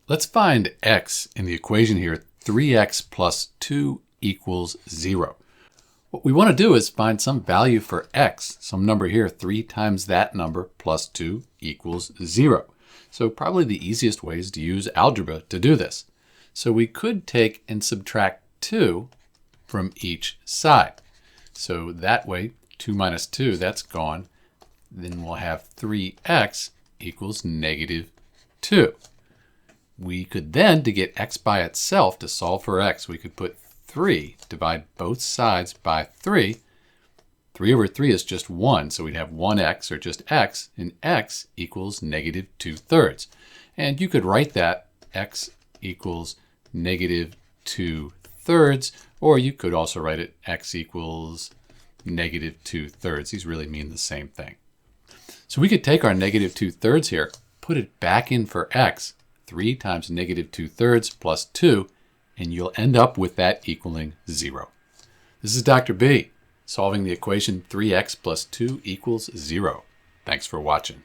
Let's find x in the equation here. 3x plus 2 equals 0. What we want to do is find some value for x, some number here. 3 times that number plus 2 equals 0. So probably the easiest way is to use algebra to do this. So we could take and subtract 2 from each side. So that way, 2 minus 2, that's gone. Then we'll have 3x equals negative 2. We could then, to get x by itself, to solve for x, we could put 3, divide both sides by 3. 3 over 3 is just 1, so we'd have 1x, or just x, and x equals negative 2/3. And you could write that x equals negative 2/3, or you could also write it x equals negative 2/3. These really mean the same thing. So we could take our negative 2/3 here, put it back in for x, 3 times negative 2/3 plus 2, and you'll end up with that equaling 0. This is Dr. B, solving the equation 3x plus 2 equals 0. Thanks for watching.